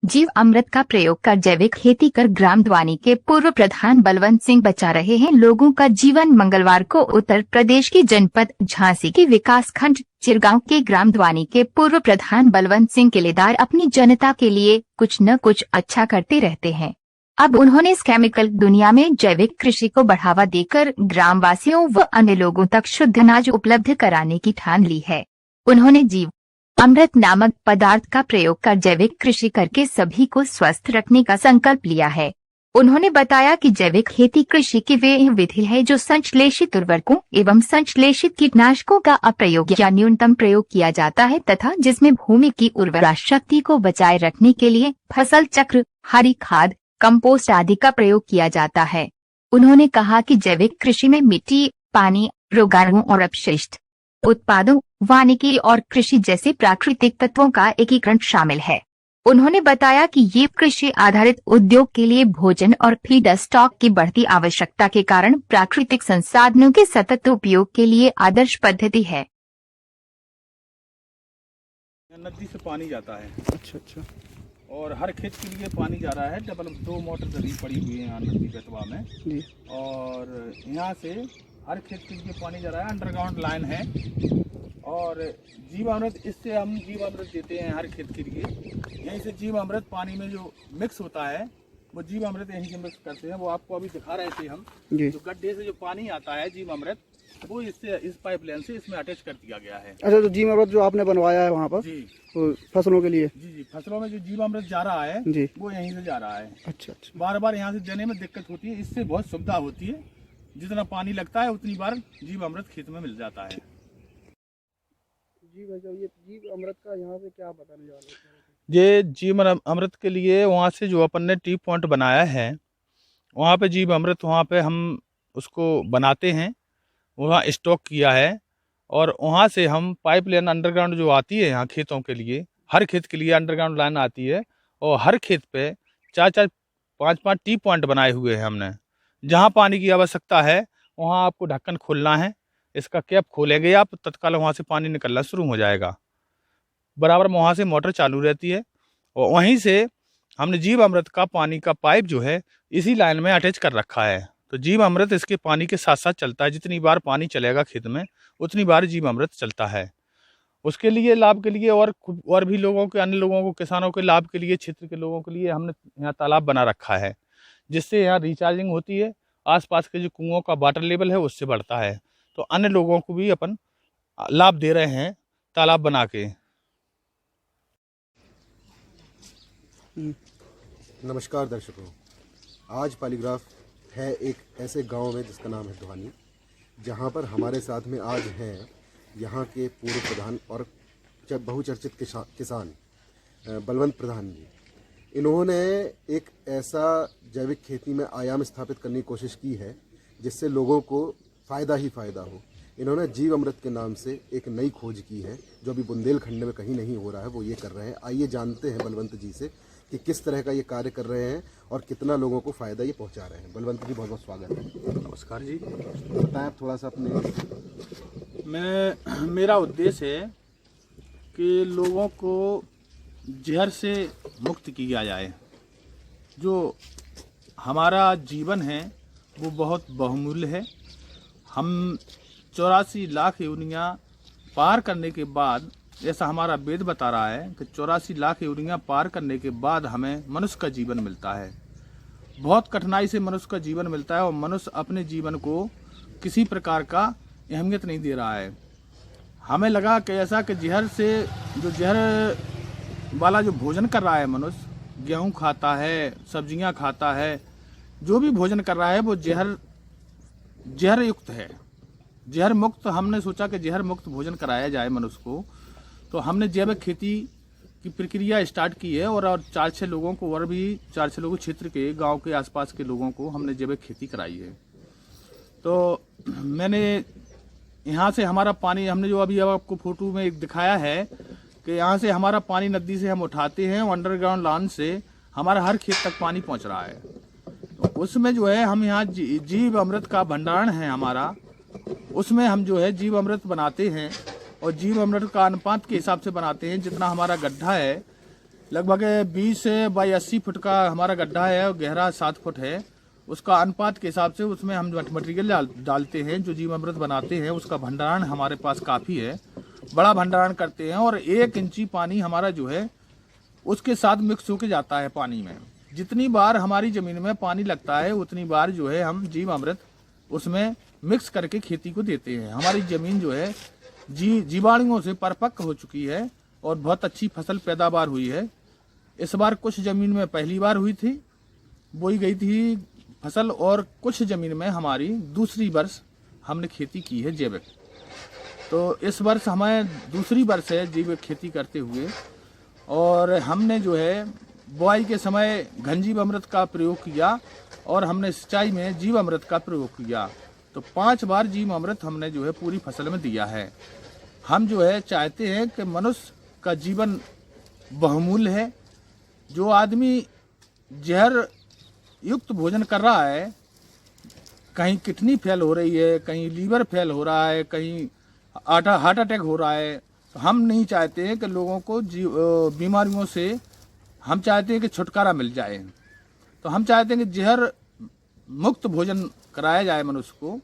जीव अमृत का प्रयोग कर जैविक खेती कर ग्राम दवानी के पूर्व प्रधान बलवंत सिंह बचा रहे हैं लोगों का जीवन। मंगलवार को उत्तर प्रदेश के जनपद झांसी के विकास खंड चिरगांव के ग्राम दवानी के पूर्व प्रधान बलवंत सिंह किलेदार अपनी जनता के लिए कुछ न कुछ अच्छा करते रहते हैं। अब उन्होंने इस केमिकल दुनिया में जैविक कृषि को बढ़ावा देकर ग्रामवासियों व अन्य लोगों तक शुद्ध अनाज उपलब्ध कराने की ठान ली है। उन्होंने जीव अमृत नामक पदार्थ का प्रयोग कर जैविक कृषि करके सभी को स्वस्थ रखने का संकल्प लिया है। उन्होंने बताया कि जैविक खेती कृषि की वे विधि है जो संश्लेषित उर्वरकों एवं संश्लेषित कीटनाशकों का अप्रयोग या न्यूनतम प्रयोग किया जाता है तथा जिसमें भूमि की उर्वरा शक्ति को बचाए रखने के लिए फसल चक्र, हरी खाद, कंपोस्ट आदि का प्रयोग किया जाता है। उन्होंने कहा कि जैविक कृषि में मिट्टी, पानी, रोगाणुओं और अपशिष्ट उत्पादों, वानिकी और कृषि जैसे प्राकृतिक तत्वों का एकीकरण शामिल है। उन्होंने बताया कि ये कृषि आधारित उद्योग के लिए भोजन और फीड स्टॉक की बढ़ती आवश्यकता के कारण प्राकृतिक संसाधनों के सतत उपयोग के लिए आदर्श पद्धति है। नदी से पानी जाता है। अच्छा। और हर खेत के लिए पानी जा रहा है। डबल 2 मोटर नदी पड़ी हुई है यहाँ नदी बेतवा में जी। और यहाँ से हर खेत के लिए पानी जा रहा है। अंडरग्राउंड लाइन है और जीवामृत, इससे हम जीवामृत देते हैं हर खेत के लिए। यहीं से जीवामृत पानी में जो मिक्स होता है वो जीवामृत यहीं से मिक्स करते हैं। वो आपको अभी दिखा रहे थे हम, जो गड्ढे से जो पानी आता है जीवामृत, वो इससे इस पाइपलाइन से इसमें अटैच कर दिया गया है। अच्छा, तो जीवामृत जो आपने बनवाया है वहाँ पर जी, तो फसलों के लिए? जी, फसलों में जो जीवामृत जा रहा है जी, वो यहीं से जा रहा है। अच्छा। बार बार यहाँ से देने में दिक्कत होती है, इससे बहुत सुविधा होती है। जितना पानी लगता है उतनी बार जीवामृत खेत में मिल जाता है। जी भाई साहब, ये जीव अमृत का यहाँ से क्या बताने जा रहे हैं? ये जीव अमृत के लिए वहाँ से जो अपन ने टी पॉइंट बनाया है, वहाँ पे जीव अमृत, वहाँ पे हम उसको बनाते हैं, वहाँ स्टॉक किया है और वहाँ से हम पाइपलाइन अंडरग्राउंड जो आती है यहाँ खेतों के लिए, हर खेत के लिए अंडरग्राउंड लाइन आती है और हर खेत पे 4-4, 5-5 टी पॉइंट बनाए हुए हैं हमने। जहाँ पानी की आवश्यकता है वहाँ आपको ढक्कन खोलना है, इसका कैप खोलेंगे आप, तत्काल वहाँ से पानी निकलना शुरू हो जाएगा। बराबर वहाँ से मोटर चालू रहती है और वहीं से हमने जीव अमृत का पानी का पाइप जो है इसी लाइन में अटैच कर रखा है। तो जीव अमृत इसके पानी के साथ साथ चलता है। जितनी बार पानी चलेगा खेत में उतनी बार जीव अमृत चलता है। उसके लिए लाभ के लिए और भी लोगों के, अन्य लोगों को, किसानों के लाभ के लिए, क्षेत्र के लोगों के लिए हमने यहाँ तालाब बना रखा है, जिससे यहाँ रिचार्जिंग होती है। आसपास के जो कुओं का वाटर लेवल है उससे बढ़ता है। तो अन्य लोगों को भी अपन लाभ दे रहे हैं तालाब बना के। नमस्कार दर्शकों, आज पॉलीग्राफ है एक ऐसे गांव में जिसका नाम है दवानी, जहां पर हमारे साथ में आज हैं यहां के पूर्व प्रधान और बहुचर्चित किसान बलवंत प्रधान जी। इन्होंने एक ऐसा जैविक खेती में आयाम स्थापित करने की कोशिश की है जिससे लोगों को फ़ायदा ही फ़ायदा हो। इन्होंने जीव अमृत के नाम से एक नई खोज की है जो अभी बुंदेलखंड में कहीं नहीं हो रहा है, वो ये कर रहे हैं। आइए जानते हैं बलवंत जी से कि किस तरह का ये कार्य कर रहे हैं और कितना लोगों को फ़ायदा ये पहुंचा रहे हैं। बलवंत जी, बहुत बहुत स्वागत है। नमस्कार जी। बताएं आप थोड़ा सा अपने। मेरा उद्देश्य है कि लोगों को जहर से मुक्त किया जाए। जो हमारा जीवन है वो बहुत बहुमूल्य है। हम 84 लाख योनियाँ पार करने के बाद, ऐसा हमारा वेद बता रहा है कि 84 लाख योनियाँ पार करने के बाद हमें मनुष्य का जीवन मिलता है। बहुत कठिनाई से मनुष्य का जीवन मिलता है और मनुष्य अपने जीवन को किसी प्रकार का अहमियत नहीं दे रहा है। हमें लगा कि ऐसा कि जहर से, जो जहर वाला जो भोजन कर रहा है मनुष्य, गेहूँ खाता है, सब्जियाँ खाता है, जो भी भोजन कर रहा है वो जहर युक्त है। जहर मुक्त, हमने सोचा कि जहर मुक्त भोजन कराया जाए मनुष्य को। तो हमने जैविक खेती की प्रक्रिया स्टार्ट की है और 4-6 लोगों को, और भी 4-6 लोगों, क्षेत्र के, गांव के आसपास के लोगों को हमने जैविक खेती कराई है। तो मैंने यहाँ से हमारा पानी, हमने जो अभी आपको फोटो में एक दिखाया है कि यहाँ से हमारा पानी नदी से हम उठाते हैं और अंडरग्राउंड लाइन से हमारा हर खेत तक पानी पहुँच रहा है। तो उसमें जो है हम यहाँ जीव अमृत का भंडारण है हमारा, उसमें हम जो है जीव अमृत बनाते हैं और जीव अमृत का अनुपात के हिसाब से बनाते हैं। जितना हमारा गड्ढा है लगभग 20 बाई 80 फुट का हमारा गड्ढा है और गहरा 7 फुट है। उसका अनुपात के हिसाब से उसमें हम मटेरियल डालते हैं, जो जीवामृत बनाते हैं उसका भंडारण हमारे पास काफ़ी है, बड़ा भंडारण करते हैं। और 1 इंची पानी हमारा जो है उसके साथ मिक्स होके जाता है पानी में। जितनी बार हमारी ज़मीन में पानी लगता है उतनी बार जो है हम जीवामृत उसमें मिक्स करके खेती को देते हैं। हमारी ज़मीन जो है जीवाणुओं से परिपक्व हो चुकी है और बहुत अच्छी फसल पैदावार हुई है। इस बार कुछ ज़मीन में पहली बार हुई थी, बोई गई थी फसल, और कुछ ज़मीन में हमारी दूसरी वर्ष हमने खेती की है जैविक। तो इस वर्ष हमें दूसरी वर्ष है जैविक खेती करते हुए, और हमने जो है बुआई के समय घन जीवामृत का प्रयोग किया और हमने सिंचाई में जीवामृत का प्रयोग किया। तो 5 बार जीवामृत हमने जो है पूरी फसल में दिया है। हम जो है चाहते हैं कि मनुष्य का जीवन बहुमूल्य है। जो आदमी जहर युक्त भोजन कर रहा है, कहीं किडनी फेल हो रही है, कहीं लीवर फेल हो रहा है, कहीं हार्ट अटैक हो रहा है, तो हम नहीं चाहते हैं कि लोगों को बीमारियों से हम चाहते हैं कि छुटकारा मिल जाए। तो हम चाहते हैं कि जहर मुक्त भोजन कराया जाए मनुष्य को।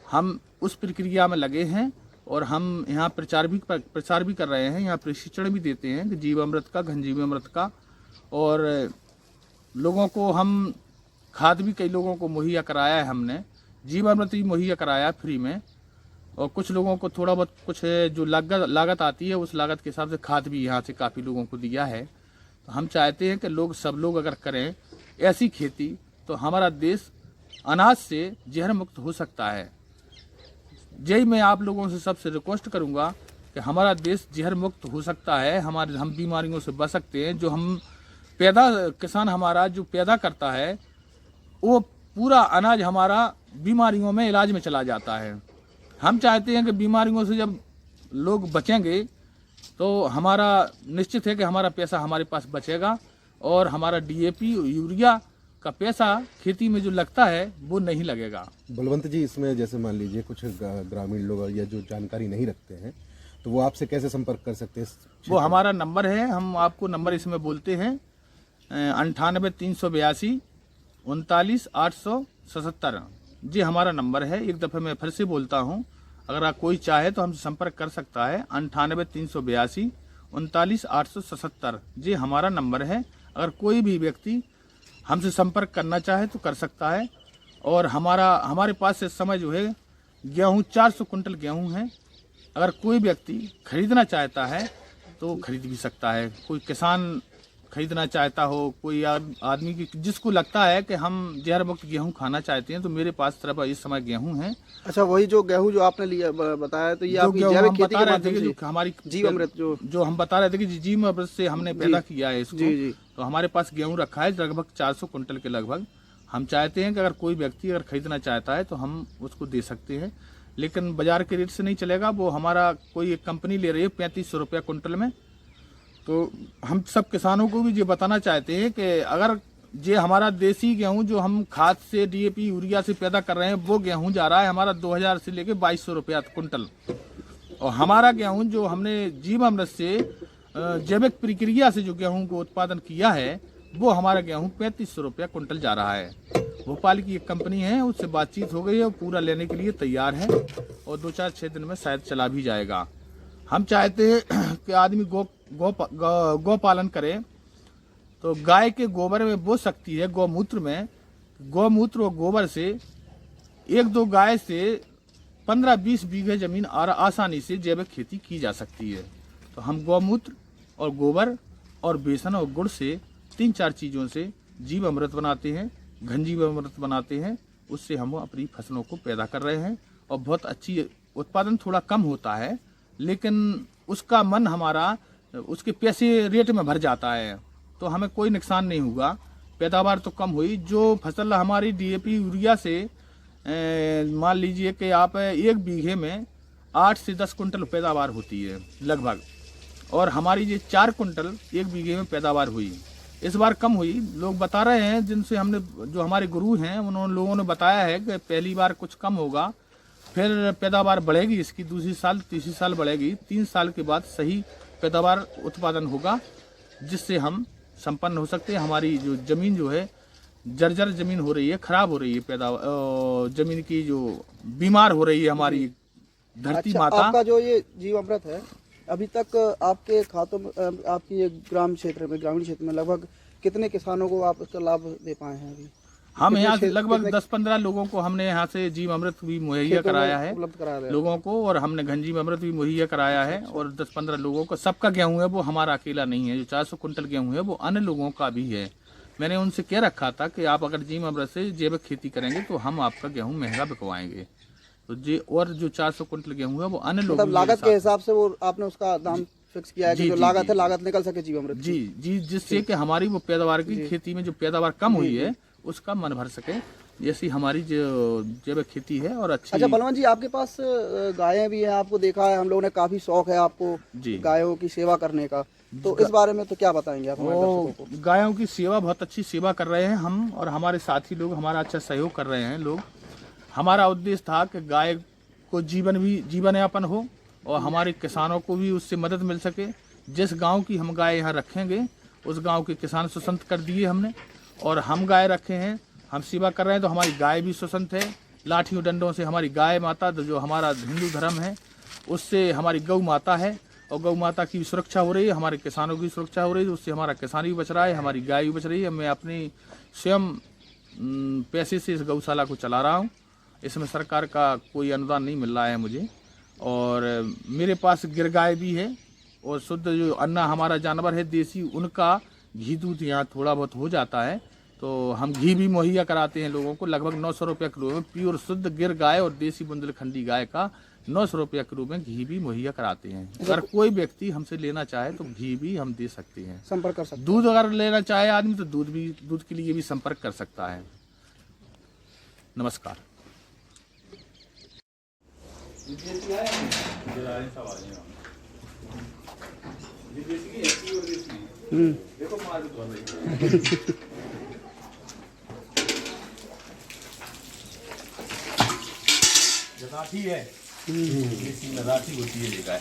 हम उस प्रक्रिया में लगे हैं और हम यहाँ प्रचार भी कर रहे हैं, यहाँ प्रशिक्षण भी देते हैं कि जीवामृत का, घन जीवामृत का, और लोगों को हम खाद भी कई लोगों को मुहैया कराया है। हमने जीवामृत भी मुहैया कराया फ्री में, और कुछ लोगों को थोड़ा बहुत कुछ जो लागत आती है उस लागत के हिसाब से खाद भी यहाँ से काफ़ी लोगों को दिया है। तो हम चाहते हैं कि सब लोग अगर करें ऐसी खेती तो हमारा देश अनाज से जहर मुक्त हो सकता है। यही मैं आप लोगों से सबसे रिक्वेस्ट करूंगा कि हमारा देश जहर मुक्त हो सकता है, हम बीमारियों से बच सकते हैं। जो हम किसान हमारा जो पैदा करता है वो पूरा अनाज हमारा बीमारियों में इलाज में चला जाता है। हम चाहते हैं कि बीमारियों से जब लोग बचेंगे तो हमारा निश्चित है कि हमारा पैसा हमारे पास बचेगा और हमारा DAP यूरिया का पैसा खेती में जो लगता है वो नहीं लगेगा। बलवंत जी, इसमें जैसे मान लीजिए कुछ ग्रामीण लोग या जो जानकारी नहीं रखते हैं तो वो आपसे कैसे संपर्क कर सकते हैं? वो हमारा नंबर है, हम आपको नंबर इसमें बोलते हैं 98 382 39 877। जी हमारा नंबर है। एक दफ़े मैं फिर से बोलता हूँ, अगर आप कोई चाहे तो हमसे संपर्क कर सकता है 98 382 39 877। जी हमारा नंबर है। अगर कोई भी व्यक्ति हमसे संपर्क करना चाहे तो कर सकता है। और हमारे पास इस समय जो है गेहूँ 400 कुंटल गेहूँ है। अगर कोई व्यक्ति खरीदना चाहता है तो खरीद भी सकता है। कोई किसान खरीदना चाहता हो, कोई आदमी की जिसको लगता है कि हम जहर मुक्त गेहूँ खाना चाहते हैं, तो मेरे पास तरफ इस समय गेहूँ है। अच्छा, वही जो गेहूँ जो आपने लिया बताया, तो ये आपकी जैविक खेती के माध्यम से हमारी जीवामृत जो हम बता रहे थे कि जीवामृत से हमने पैदा किया है इसको। जी। तो हमारे पास गेहूँ रखा है लगभग 400 कुंटल के लगभग। हम चाहते हैं कि अगर कोई व्यक्ति अगर खरीदना चाहता है तो हम उसको दे सकते हैं, लेकिन बाजार के रेट से नहीं चलेगा। वो हमारा कोई एक कंपनी ले रही है 3500 रुपया कुंटल में। तो हम सब किसानों को भी ये बताना चाहते हैं कि अगर ये हमारा देसी गेहूं जो हम खाद से DAP यूरिया से पैदा कर रहे हैं वो गेहूं जा रहा है हमारा 2000 से लेके 2200 रुपया कुंटल, और हमारा गेहूं जो हमने जीवामृत से जैविक प्रक्रिया से जो गेहूं को उत्पादन किया है वो हमारा गेहूं 3500 रुपया कुंटल जा रहा है। भोपाल की एक कंपनी है, उससे बातचीत हो गई है, वो पूरा लेने के लिए तैयार है और 2-4-6 दिन में शायद चला भी जाएगा। हम चाहते हैं कि आदमी गौ पालन करे तो गाय के गोबर में बो सकती है, गौमूत्र में। गौमूत्र और गोबर से 1-2 गाय से 15-20 बीघे जमीन आसानी से जैविक खेती की जा सकती है। तो हम गौमूत्र और गोबर और बेसन और गुड़ से 3-4 चीज़ों से जीवामृत बनाते हैं, घन जीवामृत बनाते हैं। उससे हम अपनी फसलों को पैदा कर रहे हैं और बहुत अच्छी उत्पादन थोड़ा कम होता है, लेकिन उसका मन हमारा उसके पैसे रेट में भर जाता है, तो हमें कोई नुकसान नहीं हुआ। पैदावार तो कम हुई। जो फसल हमारी DAP यूरिया से मान लीजिए कि आप 1 बीघे में 8 से 10 कुंटल पैदावार होती है लगभग, और हमारी ये 4 कुंटल 1 बीघे में पैदावार हुई। इस बार कम हुई। लोग बता रहे हैं जिनसे हमने, जो हमारे गुरु हैं, उन्होंने लोगों ने बताया है कि पहली बार कुछ कम होगा, फिर पैदावार बढ़ेगी इसकी, दूसरी साल तीसरी साल बढ़ेगी, 3 साल के बाद सही पैदावार उत्पादन होगा। जिससे हम संपन्न हो सकते हैं। हमारी जो जमीन जो है जर्जर जमीन हो रही है, खराब हो रही है, पैदावार जमीन की जो बीमार हो रही है हमारी धरती अच्छा, माता। आपका जो ये जीव अमृत है अभी तक आपके खातों में आपकी ये ग्रामीण क्षेत्र में लगभग कितने किसानों को आप इसका लाभ दे पाए हैं अभी? हम यहाँ से लगभग 10-15 लोगों को हमने यहाँ से जीव अमृत भी मुहैया कराया है उपलब्ध करा रहे हैं लोगों को, और हमने घन जीव अमृत भी मुहैया कराया है। और 10-15 लोगों को, सबका गेहूं है वो हमारा अकेला नहीं है। जो 400 कुंटल गेहूं है वो अन्य लोगों का भी है। मैंने उनसे कह रखा था कि आप अगर जीव अमृत से जैविक खेती करेंगे तो हम आपका गेहूं महंगा बिकवाएंगे। तो और जो 400 कुंटल गेहूं है वो अन्य लोगों मतलब लागत के हिसाब से वो आपने उसका दाम फिक्स किया है कि जो लागत है लागत निकल सके जीव अमृत जी जी, जिससे कि हमारी वो पैदावार की खेती में जो पैदावार कम हुई है उसका मन भर सके, जैसी हमारी जो जैविक खेती है। और अच्छी। अच्छा बलवंत जी, आपके पास गायें भी हैं, आपको देखा है हम लोगों ने, काफी शौक है आपको गायों की सेवा करने का, तो इस बारे में तो क्या बताएंगे आप हमारे दर्शकों को? गायों की सेवा, बहुत अच्छी सेवा कर रहे हैं हम, और हमारे साथी लोग हमारा अच्छा सहयोग कर रहे हैं लोग। हमारा उद्देश्य था कि गाय को जीवन यापन हो और हमारे किसानों को भी उससे मदद मिल सके। जिस गांव की हम गाय यहाँ रखेंगे उस गांव के किसान सुसंत कर दिए हमने, और हम गाय रखे हैं, हम सेवा कर रहे हैं तो हमारी गाय भी सुसंत है। लाठियों डंडों से हमारी गाय माता, जो हमारा हिंदू धर्म है, उससे हमारी गौ माता है, और गौ माता की भी सुरक्षा हो रही है, हमारे किसानों की सुरक्षा हो रही है, उससे हमारा किसान भी बच रहा है, हमारी गाय भी बच रही है। मैं अपनी स्वयं पैसे से इस गौशाला को चला रहा हूँ। इसमें सरकार का कोई अनुदान नहीं मिल रहा है मुझे। और मेरे पास गिर गाय भी है, और शुद्ध जो अन्ना हमारा जानवर है देसी, उनका घी दूध यहाँ थोड़ा बहुत हो जाता है, तो हम घी भी मुहैया कराते हैं लोगों को। लगभग 900 रुपये किलो में प्योर शुद्ध गिर गाय और देसी बुंदेलखंडी गाय का 900 रुपये किलो में घी भी मुहैया कराते हैं। अगर कोई व्यक्ति हमसे लेना चाहे तो घी भी हम दे सकते हैं, संपर्क कर सकते हैं। दूध अगर लेना चाहे आदमी तो दूध के लिए भी संपर्क कर सकता है। नमस्कार। देखो राठी है, देसी में राठी होती है गाय।